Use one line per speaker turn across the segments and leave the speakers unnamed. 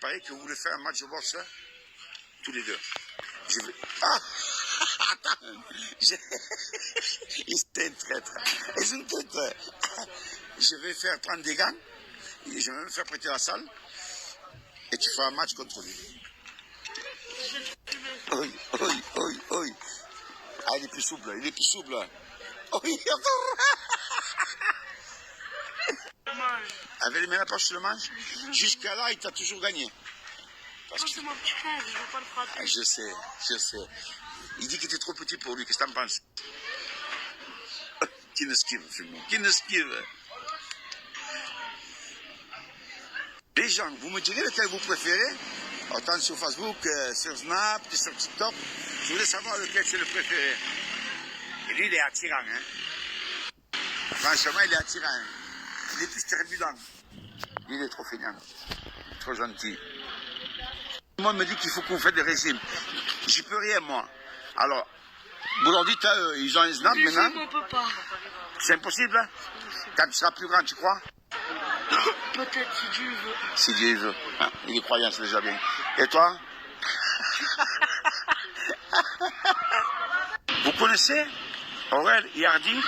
paraît que vous voulez faire un match de boxe, hein, tous les deux. Je vais... Ah attends, il est un traître. Il est un traître. Je vais faire prendre des gants, et je vais me faire prêter la salle, et tu feras un match contre lui. Oui, oui, oui, oui. Ah, il est plus souple, il est plus souple. Oui, avec les mains à la poche, tu le manges. Jusqu'à là, il t'a toujours gagné.
Parce que c'est mon petit frère, je ne veux pas le frapper.
Ah, je sais. Il dit qu'il était trop petit pour lui, qu'est-ce que t'en penses? Qui ne esquive, finalement. Qui ne esquive. Les gens, vous me direz lequel vous préférez? Autant sur Facebook, sur Snap, sur TikTok. Je voulais savoir lequel c'est le préféré. Et lui, il est attirant, hein. Franchement, il est attirant. Hein. Il est plus turbulent. Lui, il est trop feignant. Trop gentil. Tout le monde me dit qu'il faut qu'on fasse des régimes. J'y peux rien, moi. Alors, vous leur dites à eux, ils ont un Snap maintenant.
On peut pas.
C'est impossible, hein? Quand tu seras plus grand, tu crois?
Peut-être si Dieu veut.
Si Dieu veut. Ah, il est croyant, c'est déjà bien. Et toi? Vous connaissez Aurel et Hardy?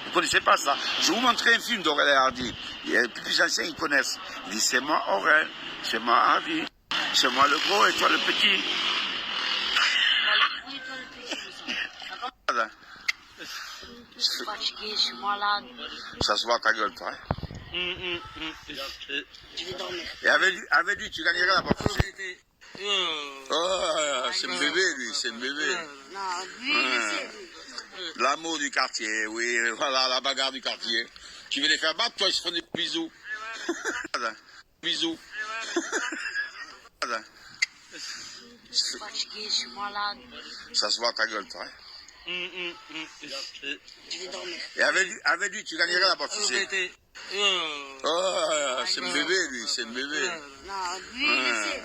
Vous ne connaissez pas ça? Je vais vous montrer un film d'Aurel et Hardy. Les plus anciens, ils connaissent. Il dit, c'est moi Aurel, c'est moi Hardy, c'est moi le gros et toi le petit. Voilà.
Je suis fatigué, je suis malade.
Ça se voit à ta gueule, toi. Hein?
Je vais dormir.
Et avec lui, tu gagnerais la boxe. Oh, c'est un bébé, lui, c'est un bébé.
Non, lui,
Ouais. L'amour du quartier, oui, voilà, la bagarre du quartier. Tu veux les faire battre, toi, ils se font des bisous. Bisous.
je suis fatigué, je suis malade.
Ça se voit à ta gueule, toi. Hein?
Je vais dormir.
Et avec lui, tu gagnerais la boxe. Oh, c'est un bébé, lui, c'est un bébé.
Non, lui,
Ouais.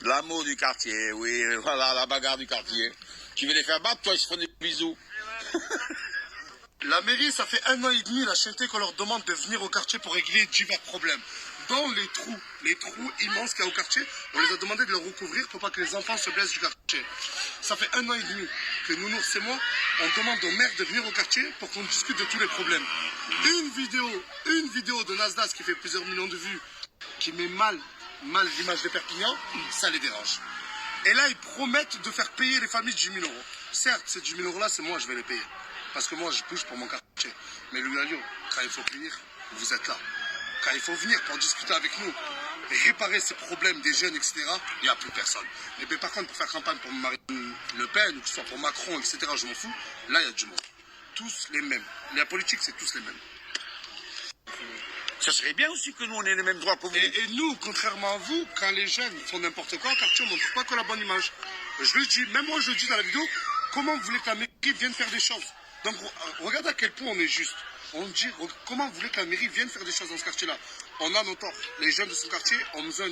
L'amour du quartier, oui, voilà, la bagarre du quartier. Tu veux les faire battre, toi, ils se font des bisous.
La mairie, ça fait 1 an et demi, la chaîneté qu'on leur demande de venir au quartier pour régler divers problèmes. Dans les trous immenses qu'il y a au quartier, on les a demandé de le recouvrir pour pas que les enfants se blessent du quartier. Ça fait 1 an et demi que Nounours et moi, on demande au maire de venir au quartier pour qu'on discute de tous les problèmes. Une vidéo de Nasdaq qui fait plusieurs millions de vues, qui met mal l'image de Perpignan, ça les dérange. Et là, ils promettent de faire payer les familles 10 000 euros. Certes, ces 10 000 euros-là, c'est moi, je vais les payer. Parce que moi, je bouge pour mon quartier. Mais Louis Alliot, quand il faut venir, vous êtes là. Quand il faut venir pour discuter avec nous et réparer ces problèmes des jeunes, etc., il n'y a plus personne. Et bien, par contre, pour faire campagne pour Marine Le Pen, ou que ce soit pour Macron, etc., je m'en fous, là, il y a du monde. Tous les mêmes. La politique, c'est tous les mêmes.
Ça serait bien aussi que nous, on ait les mêmes droits que vous.
Et nous, contrairement à vous, quand les jeunes font n'importe quoi, au quartier, on ne montre pas que la bonne image. Je le dis, même moi, je le dis dans la vidéo, comment vous voulez que la mairie vienne faire des choses? Donc, regardez à quel point on est juste. On dit, comment vous voulez que la mairie vienne faire des choses dans ce quartier-là? On a nos torts. Les jeunes de ce quartier ont besoin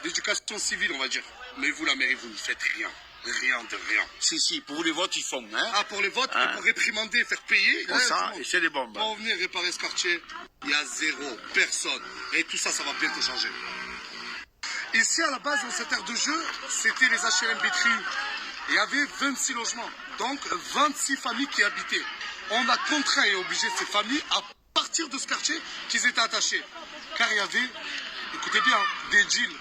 d'éducation civile, on va dire. Mais vous, la mairie, vous ne faites rien. Rien de rien.
Si, pour les votes, ils font. Hein?
Ah, pour les votes, et pour réprimander, faire payer.
Pour ça, et c'est des bombes.
Pour venir réparer ce quartier, il y a zéro, personne. Et tout ça, ça va bientôt changer. Ici, à la base, dans cette aire de jeu, c'était les HLM Bétru. Il y avait 26 logements, donc 26 familles qui habitaient. On a contraint et obligé ces familles à partir de ce quartier qu'ils étaient attachés. Car il y avait, écoutez bien, des deals.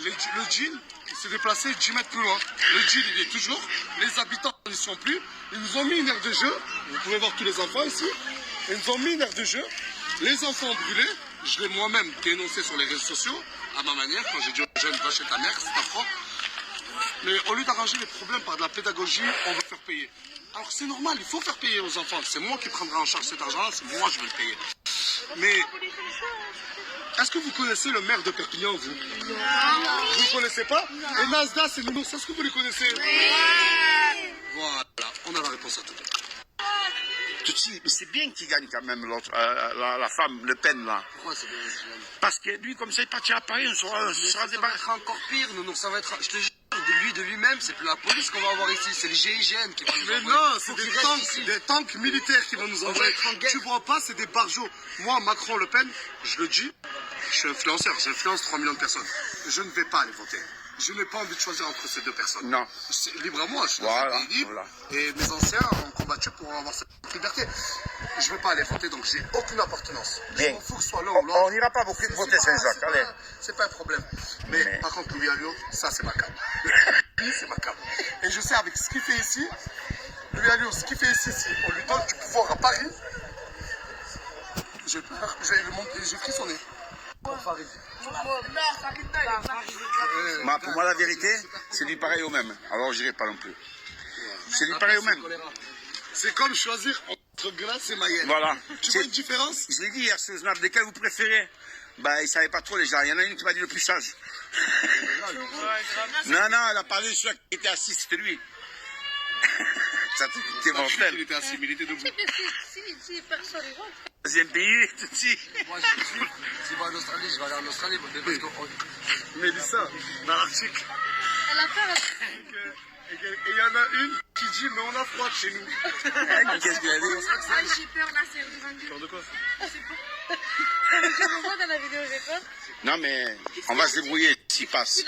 Le deal s'est déplacé 10 mètres plus loin. Le deal, il est toujours. Les habitants n'y sont plus. Ils nous ont mis une aire de jeu. Vous pouvez voir tous les enfants ici. Ils nous ont mis une aire de jeu. Les enfants brûlés. Je l'ai moi-même dénoncé sur les réseaux sociaux, à ma manière, quand j'ai dit aux jeunes, va chez ta mère, c'est affreux. Mais au lieu d'arranger les problèmes par de la pédagogie, on veut faire payer. Alors c'est normal, il faut faire payer aux enfants. C'est moi qui prendrai en charge cet argent-là, c'est moi je vais le payer. Mais est-ce que vous connaissez le maire de Perpignan, vous? Vous ne le connaissez pas? Et Nasdaq, c'est Nounours, est-ce que vous les connaissez? Voilà, on a la réponse à tout.
Tout de suite, mais c'est bien qu'il gagne quand même l'autre, la femme, Le Pen, là.
Pourquoi c'est bien?
Parce que lui, comme ça, il partira à Paris, on sera
Ça va
débarrassé.
être encore pire, Nounours, ça va être... Je te jure, de lui-même, c'est plus la police qu'on va avoir ici, c'est le GIGN qui va nous envoyer. Mais non, c'est des tanks militaires qui vont nous envoyer. Tu vois pas, c'est des barjots. Moi, Macron, Le Pen, je le dis, Je suis influenceur, j'influence 3 millions de personnes. Je ne vais pas aller voter. Je n'ai pas envie de choisir entre ces deux personnes.
Non.
C'est libre à moi, je suis
Voilà,
dans un pays libre.
voilà.
Et mes anciens ont combattu pour avoir cette liberté. Je ne vais pas aller voter, donc j'ai aucune appartenance. Je
Bien.
m'en fous que ce soit l'un ou l'autre.
On n'ira pas beaucoup voter Saint-Jacques, allez.
C'est pas un problème. Mais par contre, Louis Alliot, ça c'est ma cam. C'est ma cam. Et je sais avec ce qu'il fait ici, Louis Alliot, ce qu'il fait ici, si on lui donne du pouvoir à Paris, j'ai peur, j'ai frissonné.
Pour moi, la vérité, c'est du pareil au même. Alors, je n'irai pas non plus. C'est du pareil au même.
C'est comme choisir entre Grasse et Mayenne.
Voilà.
Tu vois une différence?
Je l'ai dit hier sur Snap, lesquels vous préférez? Bah, ils ne savaient pas trop les gens. Il y en a une qui m'a dit le plus sage. Non, elle a parlé de celui qui était assis, c'était lui. Ça, c'était
Il
mortel.
était assis, mais il était debout.
Si personne ne rentre.
Deuxième pays, tout de suite.
Moi, si je vais en Australie, je vais aller en Australie. Parce que
Mélissa, dans l'article.
Elle a peur.
Et il y en a une qui dit, mais on a froid chez nous.
Qu'est-ce qu'il a dit?
J'ai peur, Nasser.
Peur de quoi?
Je me vois dans la vidéo, j'ai peur.
Non, mais on va se débrouiller s'il passe.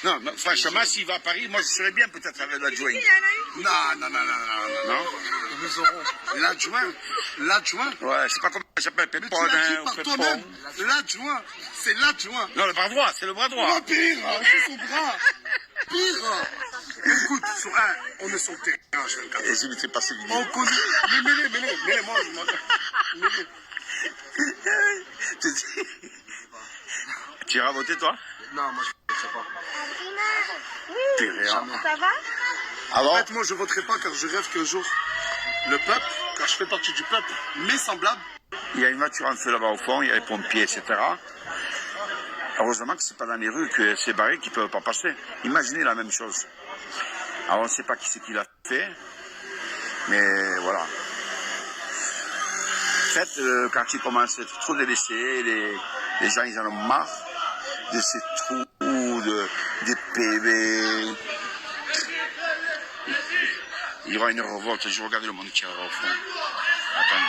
Non, mais franchement, s'il va à Paris, moi, je serais bien peut-être avec l'adjoint.
Non.
Non?
Nous aurons l'adjoint.
Ouais, je sais pas comment ça s'appelle,
Mais tu
Pépon,
l'as dit
ou
par
Pépon.
toi-même. L'adjoint, c'est l'adjoint.
Non, le bras droit, c'est le bras droit.
Oh, pire, c'est son bras. Pire. Écoute, sur un, on est sur le terrain, je vais le cadrer.
Et je ne sais pas ce vidéo.
On connaît. Mais mêlez-moi. Mêlez.
Tu iras voter, toi?
non, moi, je ne sais pas.
T'es rien.
Ça va?
En
Alors,
fait, moi, je voterai pas car je rêve qu'un jour, le peuple, car je fais partie du peuple, mes semblables,
il y a une voiture en feu là-bas au fond, il y a les pompiers, etc. Heureusement que c'est pas dans les rues que c'est barré qu'ils peuvent pas passer. Imaginez la même chose. Alors, on ne sait pas qui c'est qui l'a fait, mais voilà. En fait, le quartier commence à être trop délaissé, les gens ils en ont marre de ces trous, des PV. Il y aura une révolte, je regarde le monde qui est au fond. Attends.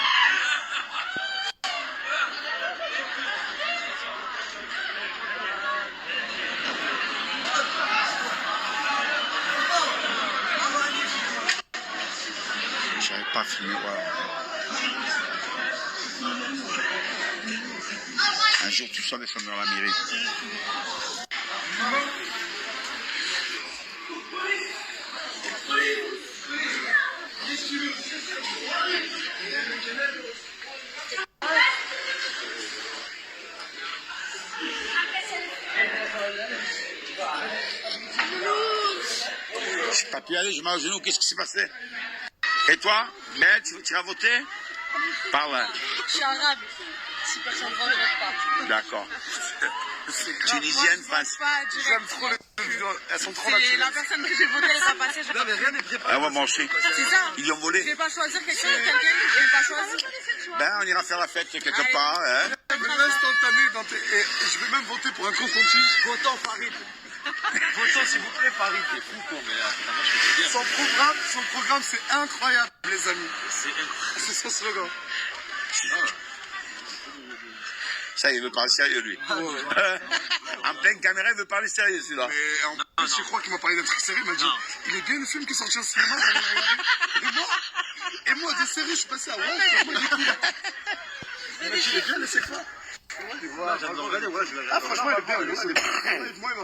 J'avais pas filmé, voilà. Un jour, tout ça descend dans la mairie. Je n'ai pas pu aller, je m'en genou, qu'est-ce qui s'est passé? Et toi, Mel, tu vas voter? Parle.
Je suis arabe. Si personne ne rentre, pas.
D'accord. Tunisienne,
France.
j'aime trop les vidéos. Elles sont trop
C'est
naturelles.
la personne que j'ai votée, elle va passer.
Non, mais rien n'est préparé.
Ah ouais, moi aussi.
C'est ça.
Ils ont
Je
volé.
vais pas choisir quelqu'un que je vais pas choisir.
Ben, on ira faire la fête quelque part. Hein.
L'instantané dans tes... Et je vais même voter pour un contenu.
Votons Farid. Votons, s'il vous plaît, Farid. C'est fou, quoi, mais moi, je fais bien.
Son programme, c'est incroyable, les amis.
C'est incroyable.
C'est son slogan.
Ça, il veut parler sérieux, lui. En pleine caméra, il veut parler sérieux, celui-là.
Et en plus, je crois qu'il m'a parlé d'un truc sérieux. Il m'a dit, il est bien le film qui est sorti au cinéma, j'allais le regarder. Et moi, des séries, je suis passé à ouais, moi, il est cool. Il m'a dit, il est bien, le c'est quoi?
J'aime le regarder, ouais, je vais
Ah, franchement, il est bien. Moi, il m'a